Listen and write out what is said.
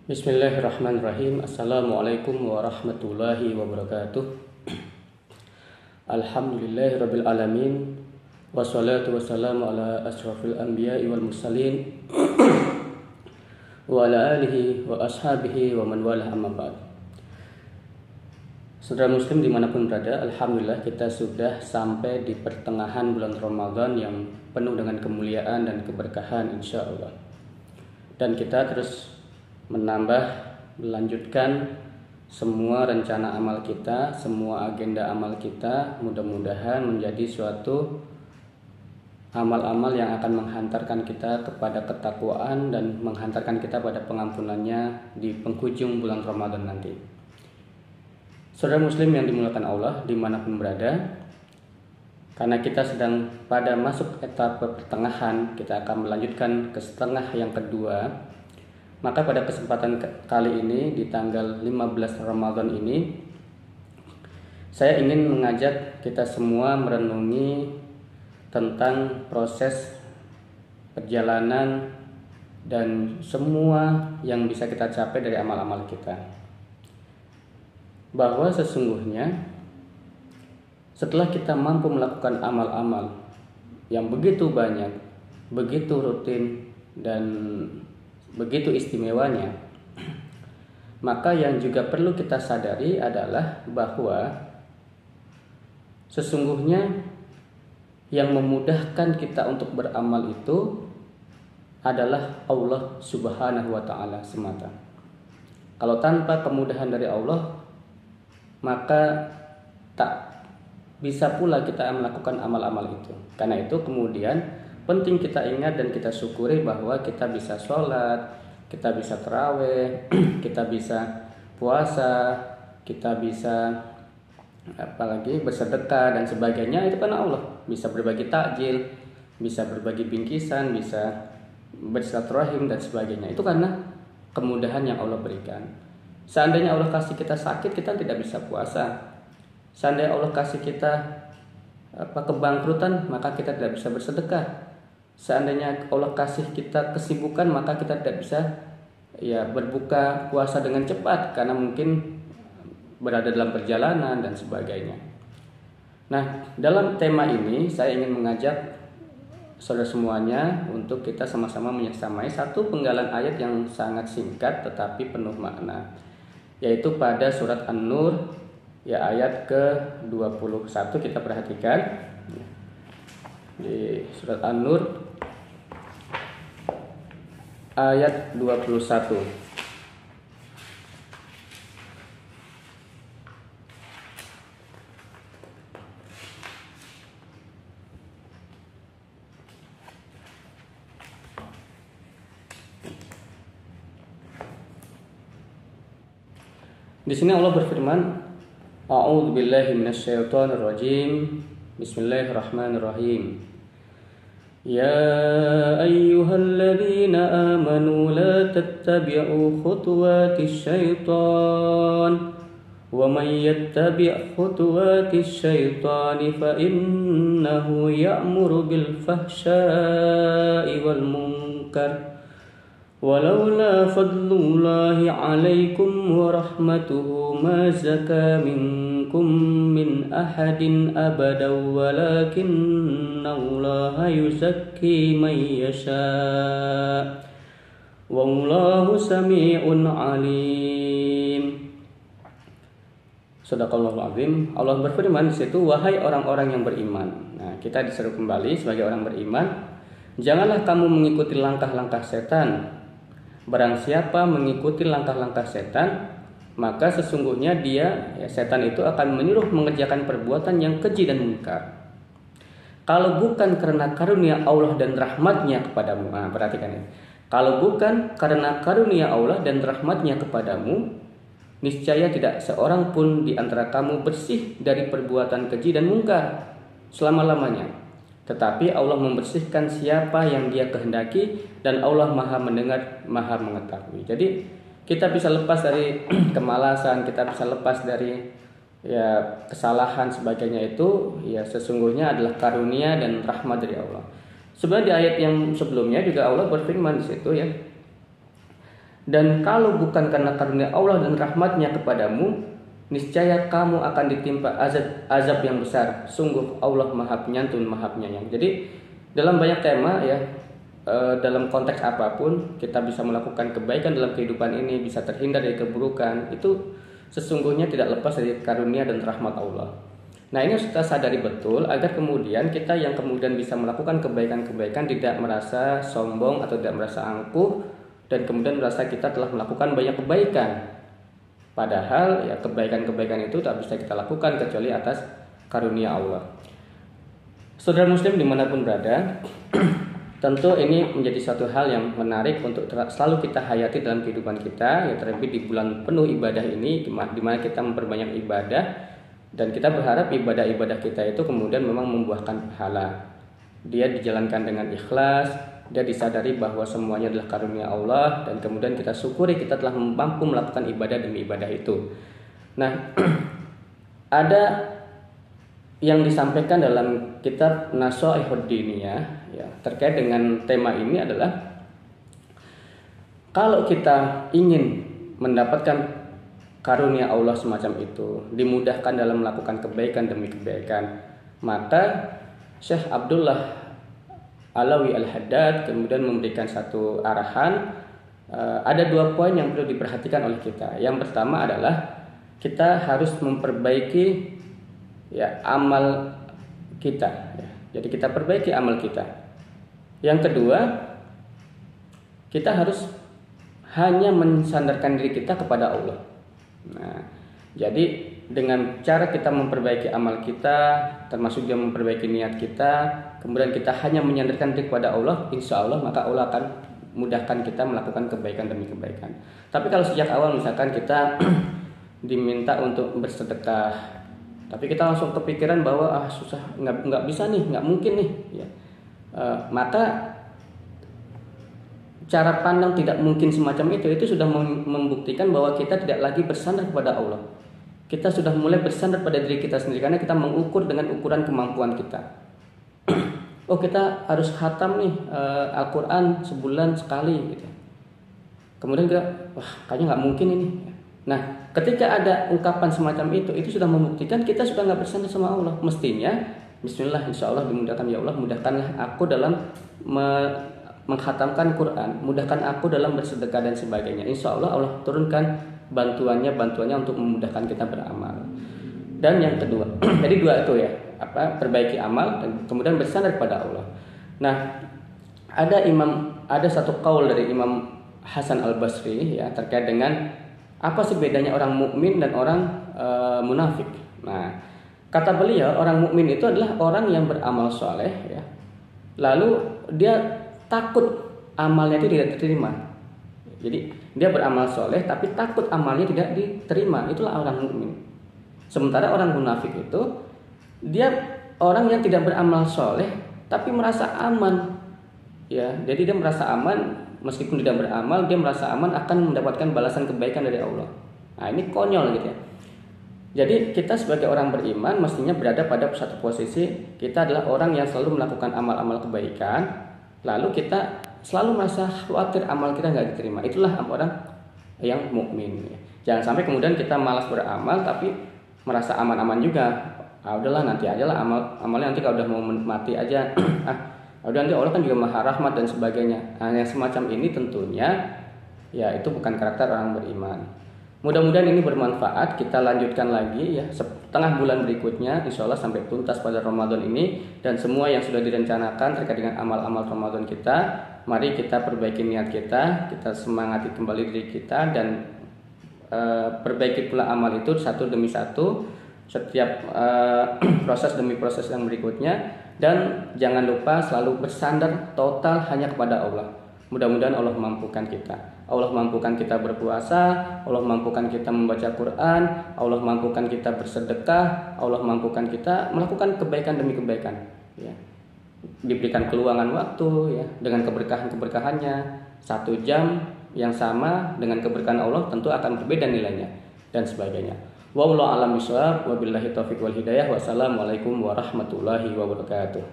Bismillahirrahmanirrahim. Assalamualaikum warahmatullahi wabarakatuh. Alhamdulillahirabbil alamin. Wassalatu wassalamu ala asyrafil anbiya'i wal mursalin wa ala alihi wa ashabihi wa man walah, amma ba'd. Saudara muslim dimanapun berada, alhamdulillah kita sudah sampai di pertengahan bulan Ramadan yang penuh dengan kemuliaan dan keberkahan insyaallah. Dan kita terus melanjutkan semua rencana amal kita, semua agenda amal kita, mudah-mudahan menjadi suatu amal-amal yang akan menghantarkan kita kepada ketakwaan dan menghantarkan kita pada pengampunannya di penghujung bulan Ramadan nanti. Saudara muslim yang dimuliakan Allah dimanapun berada, karena kita sedang pada masuk etapa pertengahan, kita akan melanjutkan ke setengah yang kedua. Maka pada kesempatan kali ini di tanggal 15 Ramadan ini, saya ingin mengajak kita semua merenungi tentang proses perjalanan dan semua yang bisa kita capai dari amal-amal kita. Bahwa sesungguhnya setelah kita mampu melakukan amal-amal yang begitu banyak, begitu rutin dan begitu istimewanya, maka yang juga perlu kita sadari adalah bahwa sesungguhnya yang memudahkan kita untuk beramal itu adalah Allah Subhanahu wa ta'ala semata. Kalau tanpa kemudahan dari Allah, maka tak bisa pula kita melakukan amal-amal itu. Karena itu kemudian penting kita ingat dan kita syukuri bahwa kita bisa sholat, kita bisa tarawih, kita bisa puasa, kita bisa apalagi bersedekah dan sebagainya. Itu karena Allah. Bisa berbagi takjil, bisa berbagi bingkisan, bisa bersilaturahim dan sebagainya. Itu karena kemudahan yang Allah berikan. Seandainya Allah kasih kita sakit, kita tidak bisa puasa. Seandainya Allah kasih kita kebangkrutan, maka kita tidak bisa bersedekah. Seandainya Allah kasih kita kesibukan, maka kita tidak bisa berbuka puasa dengan cepat karena mungkin berada dalam perjalanan dan sebagainya. Nah, dalam tema ini saya ingin mengajak saudara semuanya untuk kita sama-sama menyesamai satu penggalan ayat yang sangat singkat tetapi penuh makna, yaitu pada surat An-Nur ayat ke-21. Kita perhatikan di surat An-Nur ayat 21. Di sini Allah berfirman, A'udzu billahi minasyaitonir rajim. Bismillahirrahmanirrahim. يا أيها الذين آمنوا لا تتبعوا خطوات الشيطان ومن يتبع خطوات الشيطان فإنه يأمر بالفحشاء والمنكر ولولا فضل الله عليكم ورحمته ما زكى منكم من أحد أبدا ولكن الله يزكي من يشاء والله سميع عليم. Shadaqallahul azim. Allah berfirman di situ, wahai orang-orang yang beriman. Nah, kita disuruh kembali sebagai orang beriman, janganlah kamu mengikuti langkah-langkah setan. Barang siapa mengikuti langkah-langkah setan, maka sesungguhnya setan itu akan menyuruh mengerjakan perbuatan yang keji dan munkar. Kalau bukan karena karunia Allah dan rahmatnya kepadamu, perhatikan ini. Kalau bukan karena karunia Allah dan rahmatnya kepadamu, niscaya tidak seorang pun di antara kamu bersih dari perbuatan keji dan munkar selama-lamanya. Tetapi Allah membersihkan siapa yang Dia kehendaki, dan Allah Maha mendengar, Maha mengetahui. Jadi kita bisa lepas dari kemalasan, kita bisa lepas dari kesalahan sebagainya, itu sesungguhnya adalah karunia dan rahmat dari Allah. Sebenarnya di ayat yang sebelumnya juga Allah berfirman di situ Dan kalau bukan karena karunia Allah dan rahmatnya kepadamu, niscaya kamu akan ditimpa azab yang besar. Sungguh Allah Maha Penyantun, Maha Penyayang. Jadi dalam banyak tema ya, dalam konteks apapun kita bisa melakukan kebaikan dalam kehidupan ini, bisa terhindar dari keburukan, itu sesungguhnya tidak lepas dari karunia dan rahmat Allah. Nah, ini harus kita sadari betul agar kemudian kita yang kemudian bisa melakukan kebaikan-kebaikan tidak merasa sombong atau tidak merasa angkuh dan kemudian merasa kita telah melakukan banyak kebaikan. Padahal ya kebaikan-kebaikan itu tak bisa kita lakukan kecuali atas karunia Allah. Saudara muslim dimanapun berada, tentu ini menjadi suatu hal yang menarik untuk selalu kita hayati dalam kehidupan kita, ya terlebih di bulan penuh ibadah ini, di mana kita memperbanyak ibadah dan kita berharap ibadah-ibadah kita itu kemudian memang membuahkan pahala. Dia dijalankan dengan ikhlas, dia disadari bahwa semuanya adalah karunia Allah, dan kemudian kita syukuri kita telah mampu melakukan ibadah demi ibadah itu. Nah, ada yang disampaikan dalam kitab Nasha'ihud Diniyah ya, terkait dengan tema ini adalah kalau kita ingin mendapatkan karunia Allah semacam itu, dimudahkan dalam melakukan kebaikan demi kebaikan, maka Syekh Abdullah Alawi Al-Haddad kemudian memberikan satu arahan. Ada 2 poin yang perlu diperhatikan oleh kita. Yang pertama adalah kita harus memperbaiki ya amal kita ya. Jadi kita perbaiki amal kita. Yang kedua, kita harus hanya mensandarkan diri kita kepada Allah. Nah, jadi dengan cara kita memperbaiki amal kita, termasuk juga memperbaiki niat kita, kemudian kita hanya menyandarkan diri kepada Allah, insya Allah maka Allah akan mudahkan kita melakukan kebaikan demi kebaikan. Tapi kalau sejak awal misalkan kita diminta untuk bersedekah, tapi kita langsung kepikiran bahwa susah, nggak bisa nih, nggak mungkin nih, ya, maka cara pandang tidak mungkin semacam itu sudah membuktikan bahwa kita tidak lagi bersandar kepada Allah. Kita sudah mulai bersandar pada diri kita sendiri karena kita mengukur dengan ukuran kemampuan kita. Oh, kita harus khatam nih Al-Quran sebulan sekali gitu. Kemudian kita, wah kayaknya nggak mungkin ini. Nah, ketika ada ungkapan semacam itu sudah membuktikan kita sudah nggak bersandar sama Allah. Mestinya, Bismillah, insya Allah dimudahkan ya Allah, mudahkanlah aku dalam menghatamkan Quran, mudahkan aku dalam bersedekah dan sebagainya. Insya Allah Allah turunkan bantuannya untuk memudahkan kita beramal. Dan yang kedua, jadi 2 itu ya, perbaiki amal dan kemudian bersandar kepada Allah. Nah, ada satu qaul dari Imam Hasan Al-Basri ya terkait dengan apa sih bedanya orang mukmin dan orang munafik. Nah, kata beliau orang mukmin itu adalah orang yang beramal soleh ya, lalu dia takut amalnya itu tidak diterima. Jadi dia beramal soleh tapi takut amalnya tidak diterima, itulah orang mukmin. Sementara orang munafik itu dia orang yang tidak beramal soleh tapi merasa aman, ya. Jadi dia merasa aman meskipun tidak beramal, dia merasa aman akan mendapatkan balasan kebaikan dari Allah. Nah, ini konyol gitu ya. Jadi kita sebagai orang beriman mestinya berada pada satu posisi, kita adalah orang yang selalu melakukan amal-amal kebaikan, lalu kita selalu merasa khawatir amal kita nggak diterima. Itulah orang yang mukmin. Jangan sampai kemudian kita malas beramal tapi merasa aman-aman juga. Udahlah nanti aja lah amalnya, nanti kalau udah mau mati aja. Udah nanti Allah kan juga Maha Rahmat dan sebagainya. Nah, yang semacam ini tentunya ya itu bukan karakter orang beriman. Mudah-mudahan ini bermanfaat. Kita lanjutkan lagi ya setengah bulan berikutnya, insya Allah sampai tuntas pada Ramadan ini, dan semua yang sudah direncanakan terkait dengan amal-amal Ramadan kita. Mari kita perbaiki niat kita semangati kembali diri kita, dan perbaiki pula amal itu satu demi satu, setiap proses demi proses yang berikutnya, dan jangan lupa selalu bersandar total hanya kepada Allah. Mudah-mudahan Allah mampukan kita. Allah mampukan kita berpuasa, Allah mampukan kita membaca Quran, Allah mampukan kita bersedekah, Allah mampukan kita melakukan kebaikan demi kebaikan. Ya. Diberikan keluangan waktu, ya, dengan keberkahannya. 1 jam yang sama dengan keberkahan Allah tentu akan berbeda nilainya dan sebagainya. Wallahu a'lam bishawab, wabillahi taufiq wal hidayah. Wassalamualaikum warahmatullahi wabarakatuh.